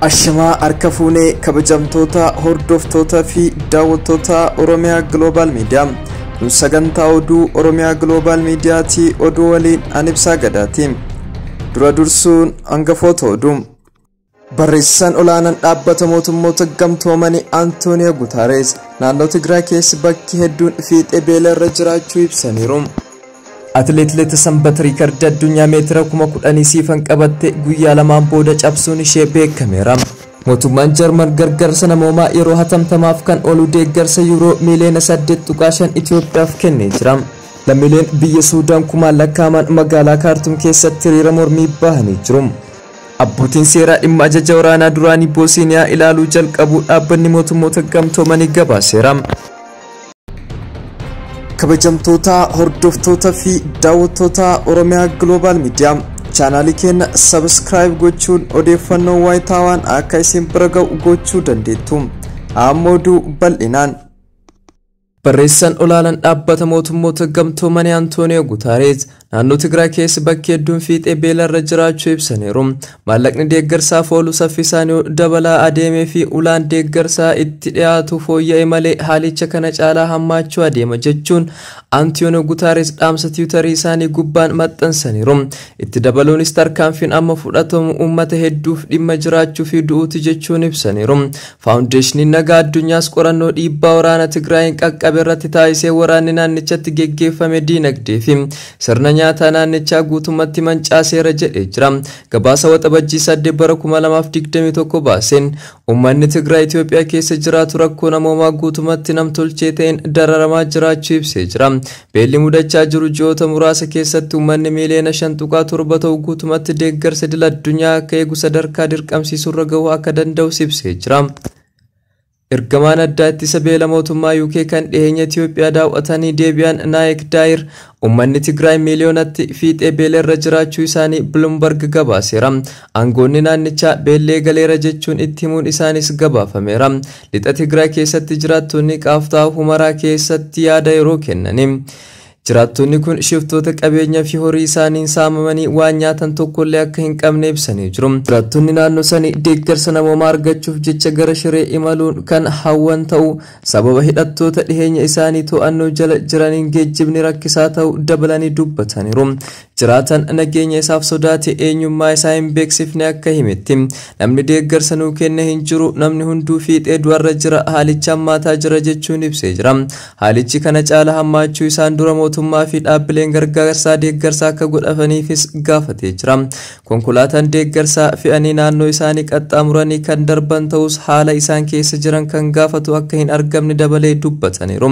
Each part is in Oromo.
Ashamaa harka fuunee kabajamtoota hordoftoota fi daawwattoota Oromiyaa Global Media kun sagantaa oduu Oromiyaa Global Mediaati oduu waliin Anibsaa Gadaati. Dura dursuun hangafoota oduu. Barreessaan olaanaan dhaabbata mootummoota gamtoomanii Antonio Guterres naannoo Tigraay keessa bakki hedduun fiixee beelarra jiraachuu ibsaniiru. Atileet Sanbat Riikard addunyaa meetira 10,000 siifan qabatte guyyaa lamaan booda cabsuun ishee beekameera. Mootummaan Jarman gargaarsa namoomaa yeroo hatamtamaaf kan oolu deeggarsa yuuroo miliyoona 8.5 Itoophiyaaf kennee jira. Lammiileen biyya Suudaan kumaan lakkaaman magaalaa Kaartum keessatti hiriira mormii bahanii jiru. Abbootiin seeraa dhimma ajaja waraanaa duraanii Boosniyaa ilaaluu jalqabu dhaabbanni mootummoota gamtoomanii gabaaseera. Kabajamtoota hordoftoota fi daawwattoota Oromiyaa Global Media chaanaalii keenya subscribe gochuun odeeffannoo wayitaawaan akka isin bira ga'u gochuu dandeettu. Amma oduu bal'inaan. Barreessaan olaanaan dhaabbata mootummoota gamtoomanii Antonio Guterres naannoo Tigraay keessa bakki hedduun fiixee beelarra jiraachuu ibsaniiru. Maallaqni deeggarsaaf oolu saffisaan dabalaa adeemee fi ulaan deeggarsaa itti dhiyaatu fooyya'e malee haalicha kana caalaa hammaachuu adeema jechuun Antonio Guterres dhaamsa tiwiitarii isaanii gubbaan maxxansaniiru. Itti dabaluunis tarkaanfiin amma fudhatamu uummata hedduuf dhimma jiraachuu fi du'uuti jechuun ibsaniiru. Faawundeeshiniin nagaa addunyaas qorannoo dhiibbaa waraana Tigraayin qaqqabe irratti taasisee waraanni naannichatti geggeeffame diinagdee fi sirna nyaataa naannichaa guutummaatti mancaaseera jedhee jira. Gabaasa waxabajjii 8 bara 2021 baaseen uummanni Tigraay Itoophiyaa keessa jiraatu rakkoo namoomaa guutummaatti namtolchee ta'een dararamaa jiraachuu ibsee jira. Beelli mudachaa jiru ji'oota muraasa keessatti uummanni miliyoona 5.7 ta'u guutummaatti deeggarsa idil addunyaa akka eegu sadarkaa dirqamsiisurra gahuu akka danda'u ibsee jira. Ergamaan addaa ittisa beela mootummaa UK kan dhiyeenya Itoophiyaa daawwatanii deebi'an Naayik Daayir uummanni Tigraay miliyoonatti fiixee beelarra jiraachuu isaanii Bloomberg gabaaseera. Aangoonni naannichaa beellee galeera jechuun itti himuun isaanis gabaafameera. Lixa Tigraay keessatti jiraattonni Qaaftaa Humaraa keessatti yaada yeroo kennani. Jiraattonni kun shiftoota qabeenya fi horii isaaniin saamamanii waan nyaatan tokkollee akka hin qabne ibsanii jiru. Jiraattonni naannoo sanii deeggarsa namoomaa argachuuf jecha gara Shiree imaluun kan hawwan ta'u sababa hidhattoota dhiheenya isaanii to'annoo jala jiraniin geejjibni rakkisaa ta'u dabalanii dubbataniiru. Jiraatan nageenya isaaf sodaate eenyummaa isaa hin beeksifne akka himetti namni deeggarsa nuu kenne hin jiru, namni hunduu fiixee du'arra jira, haalichi hammaataa jira jechuun ibsee jira. Haalichi kana caala hammaachuu isaan dura mootummaa fi dhaabbileen gargaarsaa deeggarsaa akka godhaniifis gaafatee jira. Konkolaataan deeggarsaa fe'anii naannoo isaanii qaxxaamuranii kan darban ta'us haala isaan keessa jiran kan gaafatu akka hin argamne dabalee dubbataniiru.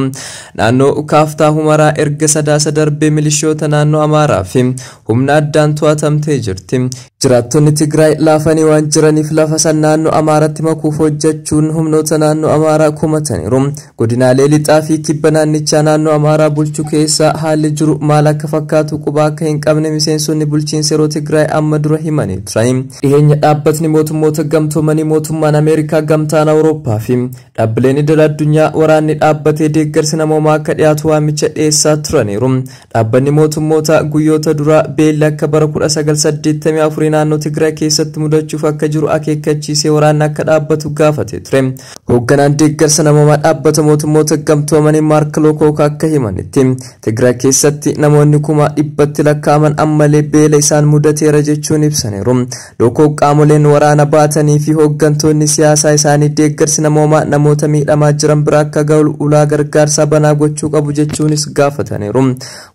Naannoo Kaaftaa Humaraa erga sadaasa darbee milishoota naannoo Amaaraa fi humna addaan to'atamtee jirti. Jiraattonni Tigraay laafanii waan jiraniif lafa san naannoo Amaaratti makuuf hojjechuun humnoota naannoo Amaaraa kumataniiru. Godinaalee lixaa fi kibba naannichaa naannoo Amaaraa bulchuu keessa haalli jiru maal akka fakkaatu quba akka hin qabne miseensonni bulchiinsa yeroo Tigraay amma dura himanii turan. Dhiyeenya dhaabbatni mootummoota gamtoomanii mootummaan Ameerikaa gamtaan Awurooppaa fi dhaabbileen idil addunyaa waraanni dhaabbatee deeggarsi namoomaa akka dhiyaatu waamicha dhiyeessaa turaniiru. Dhaabbanni mootummoota guyyoota duraa beelli akka bara 1984 naannoo Tigraay keessatti mudachuuf akka jiru akeekkachiisee waraanni akka dhaabbatu gaafatee ture. Hoogganaan deeggarsa namoomaa dhaabbata mootummoota gamtoomanii Maark Lowcock akka himanitti Tigraay keessatti namoonni 100,000 lakkaa'aman ammalee beela isaan mudateera jechuun ibsaniiru. Lowcock qaamoleen waraana baatanii fi hooggantoonni siyaasaa isaanii deeggarsi namoomaa namoota miidhamaa jiran bira akka ga'u ulaa gargaarsaa banaa gochuu qabu jechuunis gaafataniiru.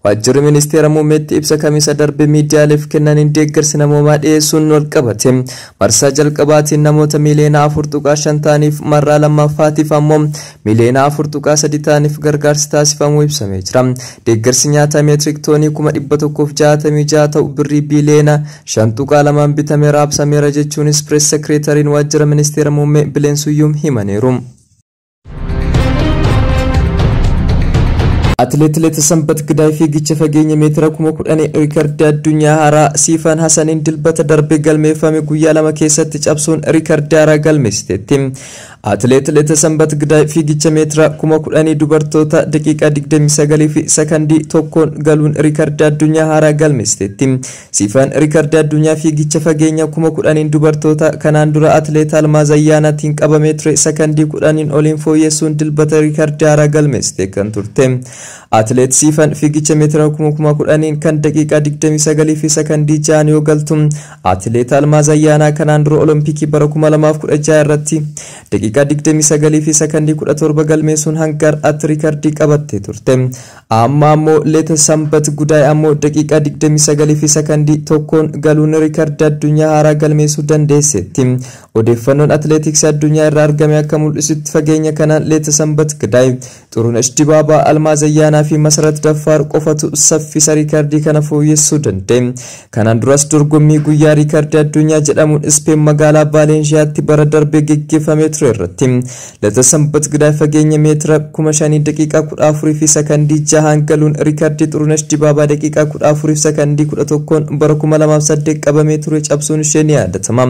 Waajjirri ministeera muummeetti ibsa kamisa darbe miidiyaaleef kennaniin deeggarsi namoomaa dhiyeessuun wal qabate. Marsaa jalqabaatiin namoota miliyoona 4.5 ta'aniif marraa lammaffaatiif ammoo miliyoona 4.3 ta'aniif gargaarsi taasifamuu ibsamee jira. Deeggarsi nyaataa meetirik toonii 166 ta'u birrii biliyoona 5.2 bitamee raabsameera jechuunis pirees sekireetariin waajjira ministeera muummee Bileensuyyuum himaniiru. Atileet Sanbat Gidaay fiigicha fageenya meetira 10,000 riikardii addunyaa haaraa Siifan Hasaniin dilbata darbe galmeeffame guyyaa lama keessatti cabsuun riikardii haaraa galmeessiteetti. Atileet Leetasambat Gidaay fiigicha meetira 10,000 dubartoota daqiiqaa 29 fi sekondii tokkoon galuun riikardii addunyaa haaraa galmeessiteetti. Siifaan riikardii addunyaa fiigicha fageenya 10,000 dubartoota kanaan dura atileet Almaaz Ayyaanaatiin qabamee ture sekondii 10 oliin fooyyessuun dilbata riikardii haaraa galmeessitee kan turte. Atileet Siifaan fiigicha meetira 10,000 kan daqiiqaa 29 fi sekondii 6 yoo galtu atileet Almaaz Ayyaanaa kanaan dura olompikii bara 2016 irratti daqiiqaa 29 fi sekondii 17 galmeessuun hanga har'aatti riikardii qabattee turte. Amma ammoo Leetasambat Gidaay ammoo daqiiqaa 29 fi sekondii tokkoon galuun riikardii addunyaa haaraa galmeessuu dandeesseetti. Odeeffannoon atileetiksii addunyaa irraa argame akka mul'isutti fageenya kanaan Leetasambat Gidaay, Xurunesh Dibaabaa, Almaaz Ayyaanaa fi Masarat Daffaar qofatu saffisa riikardii kana fooyyessuu danda'e. Kanaan duras dorgommii guyyaa riikardii addunyaa jedhamuun Ispeen magaalaa Vaalensiyaatti bara darbee geggeeffamee ture irratti Leetasambat Gidaay fageenya meetira 5,000 daqiiqaa 14 fi sekondii 6 galuun riikardii Xurunesh Dibaabaa daqiiqaa 14 fi sekondii 11 bara 2008 qabamee ture cabsuun ishee ni yaadatama.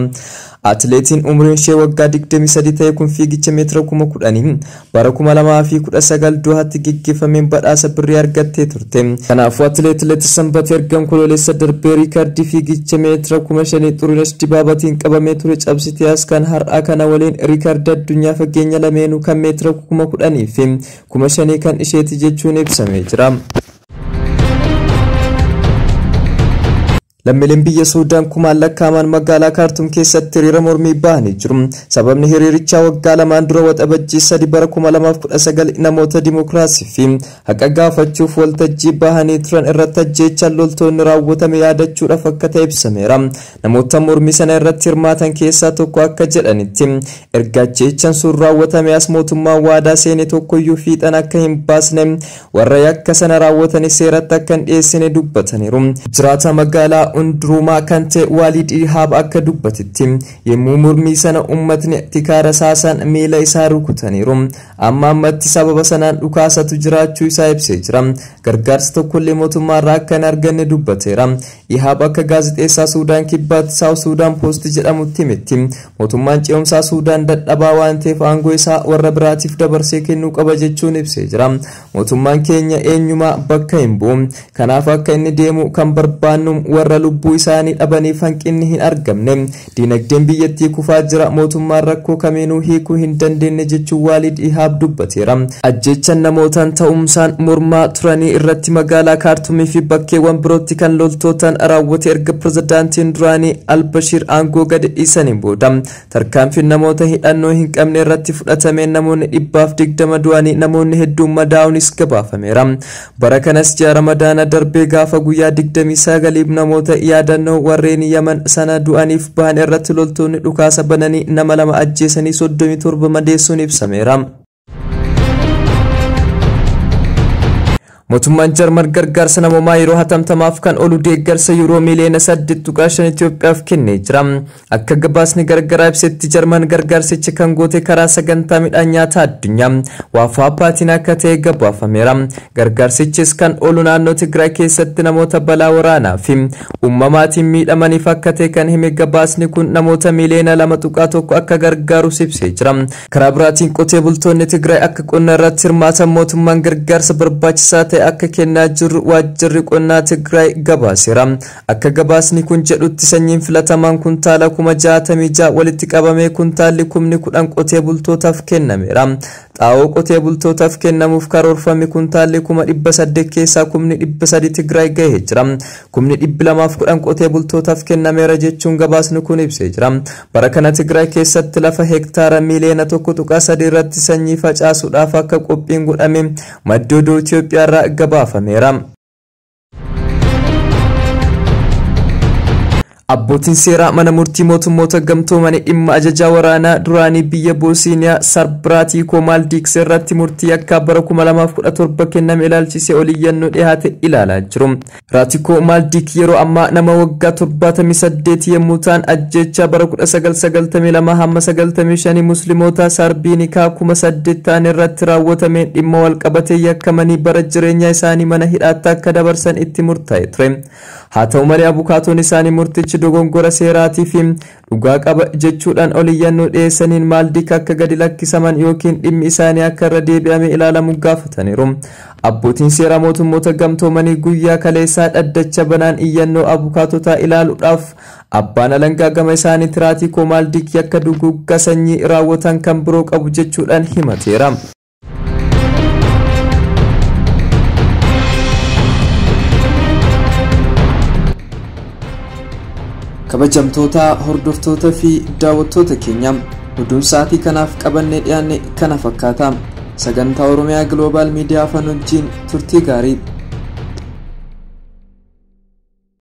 Atileetiin umriin ishee waggaa 23 ta'e kun fiigicha meetira 10,000 bara 2019 Doohaatti geggeeffameen badhaasa birrii argattee turte. Kanaafuu atileet Leetasambat erga onkololeessa darbee riikardii fiigicha meetira 5,000 Xurunesh Dibaabaatiin qabamee ture cabsitee as kan har'aa kana waliin riikardii addunyaa fageenya lameenuu kan meetira 10,000 fi 5,000 kan isheeti jechuun ibsamee jira. Lammiileen biyya Suudaan kumaan lakkaa'aman magaalaa Kaartuum keessatti hiriira mormii bahanii jiru. Sababni hiriirichaa waggaa lamaan dura waxabajjii 3 bara 2019 namoota dimokiraasii fi haqa gaafachuuf waltajjii bahanii turan irratti ajjeechaan loltoonni raawwatame yaadachuudhaaf akka ta'e ibsameera. Namoota mormii sana irratti hirmaatan keessaa tokko akka jedhanitti erga ajjeechaan sun raawwatame as mootummaan waadaa seene tokkoyyuu fiixan akka hin baasne warra yakka sana raawwatan seeratti akka hin dhiyeessine dubbataniiru. Jiraata magaalaa Undrumaa kan ta'e Waalid Ihaab akka dubbatetti yemmuu mormii sana uummatni tikaara saasan miila isaa rukutaniiru. Amma ammatti sababa sanaan dhukaasatu jiraachuu isaa ibsee jira. Gargaarsa tokkollee mootummaarraa akka hin arganne dubbateera. Ihaab akka gaazexeessaa Suudaan kibbaatti South Sudan Post jedhamutti himetti mootummaan ce'umsaa Suudaan dadhabaa waan ta'eef aangoo isaa warra biraatiif dabarsee kennuu qaba jechuun ibsee jira. Mootummaan keenya eenyumaa bakka hin bu'u. Kanaaf akka inni deemu kan barbaannu warra lubbuu isaanii dhabaniif hanqinni hin argamne. Diinagdeen biyyattii kufaa jira. Mootummaan rakkoo kamiinuu hiikuu hin dandeenye jechuun Waalid Ihaab dubbateera. Ajjeechaan namootaan ta'umsaan mormaa turanii irratti magaalaa Kaartumii fi bakkeewwan birootti kan loltootaan raawwate erga pirezidaantiin duraanii Albashiir aangoo gad dhiisaniin booda tarkaanfiin namoota hidhannoo hin qabne irratti fudhatameen namoonni 120 du'anii namoonni hedduun madaa'uunis gabaafameera. Bara kanas ji'a Ramadaana darbee gaafa guyyaa 29 namoota yaadannoo warreen Yaman sana du'aniif bahan irratti loltoonni dhukaasa bananii nama 2 ajjeesanii 37 madeessuun ibsameera. Mootummaan Jarman gargaarsa namoomaa yeroo hatamtamaaf kan oolu deeggarsa yuuroo miliyoona 8.5 Itoophiyaaf kennee jira. Akka gabaasni gargaraa ibsetti Jarman gargaarsicha kan goote karaa sagantaa midhaan nyaataa addunyaa WFP'tiin akka ta'e gabaafameera. Gargaarsichis kan oolu naannoo Tigraay keessatti namoota balaa waraanaa fi uumamaatiin miidhamaniif akka ta'e kan hime gabaasni kun namoota miliyoona 2.1 akka gargaarus ibsee jira. Karaa biraatiin qotee bultoonni Tigraay akka qonna irratti hirmaatan mootummaan gargaarsa barbaachisaa ta'e akka kennaa jiru waajjirri qonnaa Tigraay gabaaseera. Akka gabaasni kun jedhutti sanyiin filatamaan kuntaala 66,000 walitti qabamee kuntaalli 10,000 qotee bultootaaf kennameera. Xaa'oo qotee bultootaaf kennamuuf karoorfame kuntaalli 800 keessaa 300 Tigraay gahee jira. 210 qotee bultootaaf kennameera jechuun gabaasni kun ibsee jira. Bara kana Tigraay keessatti lafa hektaara miliyoona 1.3 irratti sanyii facaasuudhaaf akka qophiin godhame madda oduu Itoophiyaarraa gabaafameera. Abbootiin seeraa mana murtii mootummoota gamtoomanii dhimma ajajaa waraanaa duraanii biyya Boosniyaa Sarbraatiikoo Maaldiks irratti murtii akka bara 2017 kenname ilaalchisee oliyyannoo dhiyaate ilaalaa jiru. Raatiko Maaldik yeroo ammaa nama waggaa 78 yommuu ta'an ajjeechaa bara 1992 hamma 95 musliimoota Sarbiinikaa 8,000 ta'an irratti raawwatameen dhimma walqabatee yakkamanii bara jireenya isaanii mana hidhaatti akka dabarsan itti murtaa'e ture. Haa ta'u malee abukaatoon isaanii murticha dhimmichi dogongora seeraatii fi dhugaa qaba jechuudhaan oliyyannoo dhiyeessaniin Maaldiik akka gadi lakkisaman yookiin dhimmi isaanii akka irra deebi'amee ilaalamu gaafataniiru. Abbootiin seeraa mootummoota gamtoomanii guyyaa kaleessaa dhaddacha banaan iyyannoo abukaatotaa ilaaluudhaaf abbaan alangaa gama isaanii Tiraatiikoo Maaldiik yakka duguggaa sanyii raawwatan kan biroo qabu jechuudhaan himateera. kabajamtoota hordoftoota fi daawwattoota keenya oduun sa'aatii kanaaf qabannee dhiyaanne kana fakkaata. sagantaa Oromiyaa Global Media Afaan wajjin turtii gaarii.